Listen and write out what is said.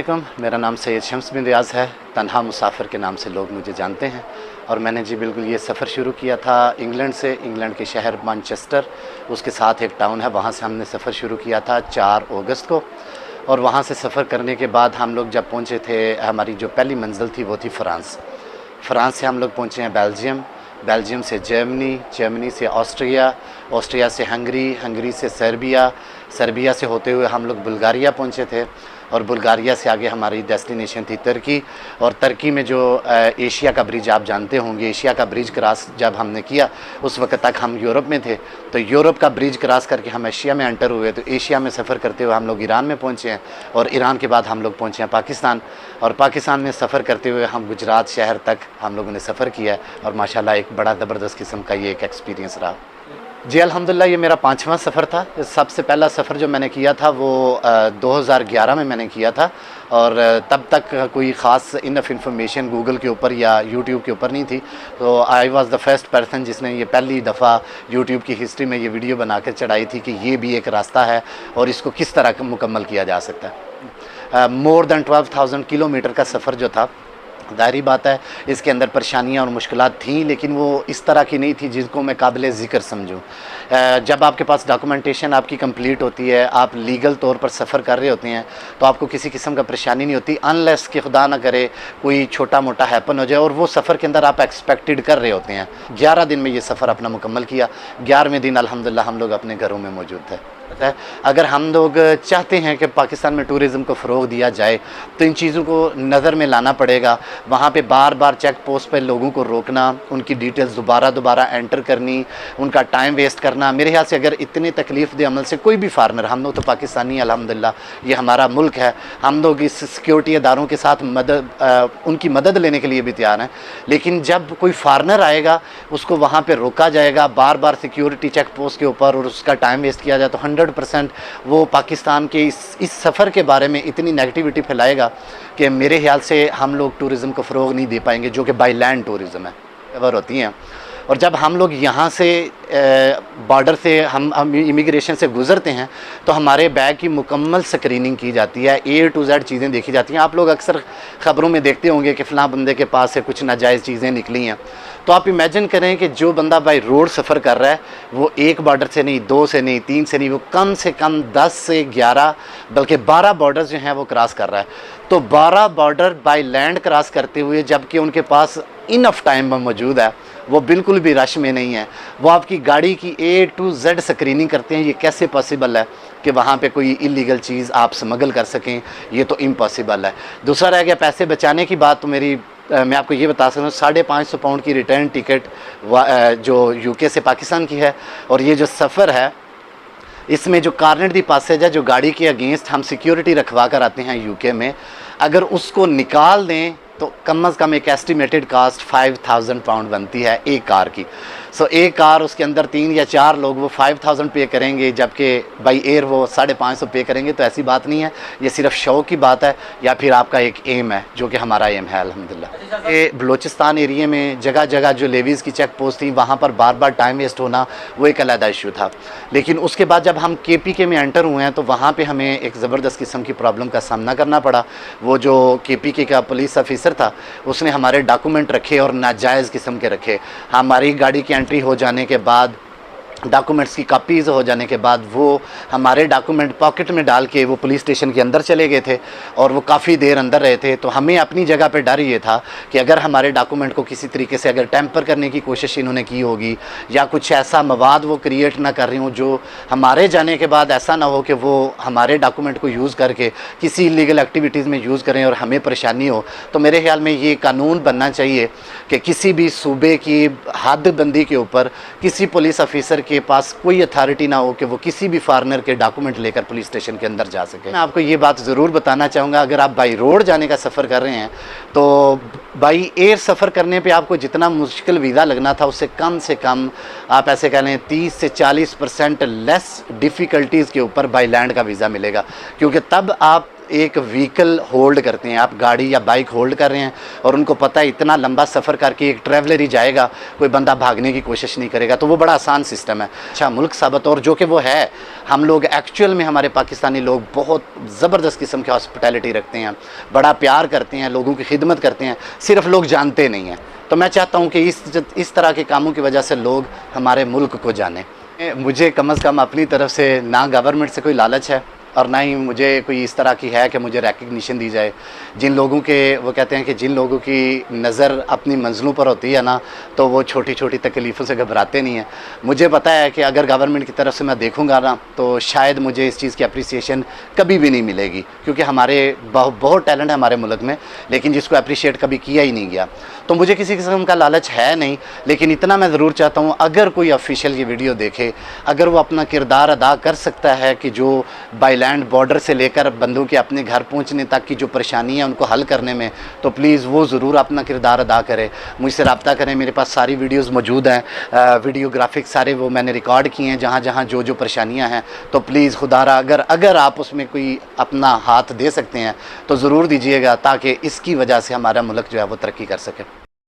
अस्सलामुअलैकुम, मेरा नाम सैयद शम्स बिन रियाज़ है। तन्हा मुसाफिर के नाम से लोग मुझे जानते हैं। और मैंने जी बिल्कुल ये सफ़र शुरू किया था इंग्लैंड से। इंग्लैंड के शहर मैनचेस्टर, उसके साथ एक टाउन है, वहाँ से हमने सफ़र शुरू किया था 4 अगस्त को। और वहाँ से सफ़र करने के बाद हम लोग जब पहुँचे थे, हमारी जो पहली मंजिल थी वो थी फ़्रांस। फ़्रांस से हम लोग पहुँचे हैं बेल्जियम, बेल्जियम से जर्मनी, जर्मनी से ऑस्ट्रिया, ऑस्ट्रिया से हंगरी, हंगरी से सर्बिया, सर्बिया से होते हुए हम लोग बुल्गारिया पहुँचे थे। और बुल्गारिया से आगे हमारी डेस्टिनेशन थी तुर्की। और तुर्की में जो एशिया का ब्रिज आप जानते होंगे, एशिया का ब्रिज क्रॉस जब हमने किया उस वक्त तक हम यूरोप में थे, तो यूरोप का ब्रिज क्रॉस करके हम एशिया में एंटर हुए। तो एशिया में सफ़र करते हुए हम लोग ईरान में पहुँचे हैं और ईरान के बाद हम लोग पहुँचे हैं पाकिस्तान। और पाकिस्तान में सफ़र करते हुए हम गुजरात शहर तक हम लोगों ने सफ़र किया है। और माशाल्लाह एक बड़ा ज़बरदस्त किस्म का ये एक एक्सपीरियंस रहा। जी अल्हम्दुलिल्लाह, ये मेरा 5वां सफ़र था। सबसे पहला सफ़र जो मैंने किया था वो 2011 में मैंने किया था। और तब तक कोई ख़ास इनफ इंफॉर्मेशन गूगल के ऊपर या यूट्यूब के ऊपर नहीं थी। तो I was the first person जिसने ये पहली दफ़ा यूट्यूब की हिस्ट्री में ये वीडियो बना कर चढ़ाई थी कि ये भी एक रास्ता है और इसको किस तरह मुकम्मल किया जा सकता है। मोर दैन 12,000 किलोमीटर का सफ़र जो था, ज़ाहिरी बात है इसके अंदर परेशानियां और मुश्किलात थीं, लेकिन वो इस तरह की नहीं थी जिसको मैं काबिल ज़िक्र समझूं। जब आपके पास डॉक्यूमेंटेशन आपकी कंप्लीट होती है, आप लीगल तौर पर सफ़र कर रहे होते हैं, तो आपको किसी किस्म का परेशानी नहीं होती, अनलेस कि खुदा ना करे कोई छोटा मोटा हैपन हो जाए। और वो सफ़र के अंदर आप एक्सपेक्टेड कर रहे होते हैं। 11 दिन में ये सफ़र अपना मुकम्मल किया। 11वें दिन अल्हम्दुलिल्लाह हम लोग अपने घरों में मौजूद थे। अगर हम लोग चाहते हैं कि पाकिस्तान में टूरिज़म को फ़रोग़ दिया जाए तो इन चीज़ों को नज़र में लाना पड़ेगा। वहाँ पे बार बार चेक पोस्ट पर लोगों को रोकना, उनकी डिटेल्स दोबारा एंटर करनी, उनका टाइम वेस्ट करना, मेरे ख्याल से अगर इतने तकलीफ़ दे अमल से कोई भी फ़ारनर, हम लोग तो पाकिस्तानी अल्हम्दुलिल्लाह, ये हमारा मुल्क है, हम लोग इस सिक्योरिटी इदारों के साथ उनकी मदद लेने के लिए भी तैयार हैं। लेकिन जब कोई फ़ारनर आएगा उसको वहाँ पर रोका जाएगा बार बार सिक्योरिटी चेक पोस्ट के ऊपर और उसका टाइम वेस्ट किया जाए, तो 100% वो पाकिस्तान के इस सफ़र के बारे में इतनी नेगेटिविटी फैलाएगा कि मेरे ख्याल से हम लोग टूरिज़म को फ़रोग़ नहीं दे पाएंगे, जो कि बाई लैंड टूरिज़म है कवर होती हैं। और जब हम लोग यहाँ से बॉर्डर से हम इमिग्रेशन से गुज़रते हैं तो हमारे बैग की मुकम्मल स्क्रीनिंग की जाती है, A to Z चीज़ें देखी जाती हैं। आप लोग अक्सर ख़बरों में देखते होंगे कि फ़लाँ बंदे के पास से कुछ नाजायज़ चीज़ें निकली हैं। तो आप इमेजिन करें कि जो बंदा बाई रोड सफ़र कर रहा है वो एक बॉर्डर से नहीं, 2 से नहीं, 3 से नहीं, वो कम से कम 10 से 11 बल्कि 12 बॉर्डर जो हैं वो क्रॉस कर रहा है। तो 12 बॉर्डर बाई लैंड क्रॉस करते हुए, जबकि उनके पास इनफ टाइम मौजूद है, वो बिल्कुल भी रश में नहीं है, वो आपकी गाड़ी की A to Z स्क्रीनिंग करते हैं। ये कैसे पॉसिबल है कि वहाँ पे कोई इलीगल चीज़ आप स्मगल कर सकें? ये तो इम्पॉसिबल है। दूसरा रह गया पैसे बचाने की बात, तो मैं आपको ये बता सकता हूँ 550 पाउंड की रिटर्न टिकट जो UK से पाकिस्तान की है। और ये जो सफ़र है इसमें जो कार्नेट दी पासेज है, जो गाड़ी के अगेंस्ट हम सिक्योरिटी रखवा कर आते हैं UK में, अगर उसको निकाल दें तो कम अज़ कम एक एस्टिमेटेड कास्ट 5,000 पाउंड बनती है एक कार की। सो एक कार, उसके अंदर 3 या 4 लोग, वो 5,000 पे करेंगे, जबकि बाई एयर वो 550 पे करेंगे। तो ऐसी बात नहीं है, ये सिर्फ शौक़ की बात है या फिर आपका एक एम है, जो कि हमारा एम है अल्हम्दुलिल्लाह। ये बलूचिस्तान एरिए में जगह जगह जो लेवीज़ की चेक पोस्ट थी, वहाँ पर बार बार टाइम वेस्ट होना वो एक अलग इशू था। लेकिन उसके बाद जब हम KPK में एंटर हुए हैं तो वहाँ पर हमें एक ज़बरदस्त किस्म की प्रॉब्लम का सामना करना पड़ा। वो जो KPK का पुलिस ऑफिसर था उसने हमारे डॉक्यूमेंट रखे और नाजायज़ किस्म के रखे। हमारी गाड़ी की एंट्री हो जाने के बाद, डॉक्यूमेंट्स की कापीज़ हो जाने के बाद, वो हमारे डॉक्यूमेंट पॉकेट में डाल के वो पुलिस स्टेशन के अंदर चले गए थे और वो काफ़ी देर अंदर रहे थे। तो हमें अपनी जगह पे डर ये था कि अगर हमारे डॉक्यूमेंट को किसी तरीके से अगर टैम्पर करने की कोशिश इन्होंने की होगी या कुछ ऐसा मवाद वो क्रिएट ना कर रही हूँ जो हमारे जाने के बाद ऐसा ना हो कि वो हमारे डॉक्यूमेंट को यूज़ करके किसी इलीगल एक्टिविटीज़ में यूज़ करें और हमें परेशानी हो। तो मेरे ख्याल में ये कानून बनना चाहिए कि किसी भी सूबे की हदबंदी के ऊपर किसी पुलिस ऑफिसर के पास कोई अथॉरिटी ना हो कि वो किसी भी फॉरेनर के डॉक्यूमेंट लेकर पुलिस स्टेशन के अंदर जा सके। मैं आपको ये बात ज़रूर बताना चाहूँगा, अगर आप बाई रोड जाने का सफ़र कर रहे हैं तो बाई एयर सफ़र करने पे आपको जितना मुश्किल वीज़ा लगना था उससे कम आप ऐसे कह लें 30 से 40% लेस डिफ़िकल्टीज़ के ऊपर बाई लैंड का वीज़ा मिलेगा। क्योंकि तब आप एक व्हीकल होल्ड करते हैं, आप गाड़ी या बाइक होल्ड कर रहे हैं और उनको पता है इतना लंबा सफ़र करके एक ट्रैवलर ही जाएगा, कोई बंदा भागने की कोशिश नहीं करेगा, तो वो बड़ा आसान सिस्टम है। अच्छा मुल्क साबित, और जो कि वो है। हम लोग एक्चुअल में, हमारे पाकिस्तानी लोग बहुत ज़बरदस्त किस्म की हॉस्पिटैलिटी रखते हैं, बड़ा प्यार करते हैं, लोगों की खिदमत करते हैं, सिर्फ लोग जानते नहीं हैं। तो मैं चाहता हूँ कि इस तरह के कामों की वजह से लोग हमारे मुल्क को जानें। मुझे कम से कम अपनी तरफ से ना गवर्नमेंट से कोई लालच है और ना ही मुझे कोई इस तरह की है कि मुझे रिकग्निशन दी जाए। जिन लोगों के, वो कहते हैं कि जिन लोगों की नज़र अपनी मंजिलों पर होती है ना, तो वो छोटी छोटी तकलीफ़ों से घबराते नहीं हैं। मुझे पता है कि अगर गवर्नमेंट की तरफ से मैं देखूंगा ना, तो शायद मुझे इस चीज़ की अप्रिसिएशन कभी भी नहीं मिलेगी, क्योंकि हमारे बहुत टैलेंट है हमारे मुल्क में, लेकिन जिसको अप्रिशिएट कभी किया ही नहीं गया। तो मुझे किसी किस्म का लालच है नहीं, लेकिन इतना मैं ज़रूर चाहता हूँ, अगर कोई ऑफिशियल ये वीडियो देखे, अगर वो अपना किरदार अदा कर सकता है कि जो बाई लैंड बॉर्डर से लेकर बंदों के अपने घर पहुंचने तक की जो परेशानी है उनको हल करने में, तो प्लीज़ वो ज़रूर अपना किरदार अदा करे। मुझसे रब्ता करें, मेरे पास सारी वीडियोस मौजूद हैं, वीडियोग्राफिक सारे वो मैंने रिकॉर्ड किए हैं, जहाँ जहाँ जो जो परेशानियाँ हैं। तो प्लीज़ खुदारा अगर आप उसमें कोई अपना हाथ दे सकते हैं तो ज़रूर दीजिएगा, ताकि इसकी वजह से हमारा मुल्क जो है वो तरक्की कर सके।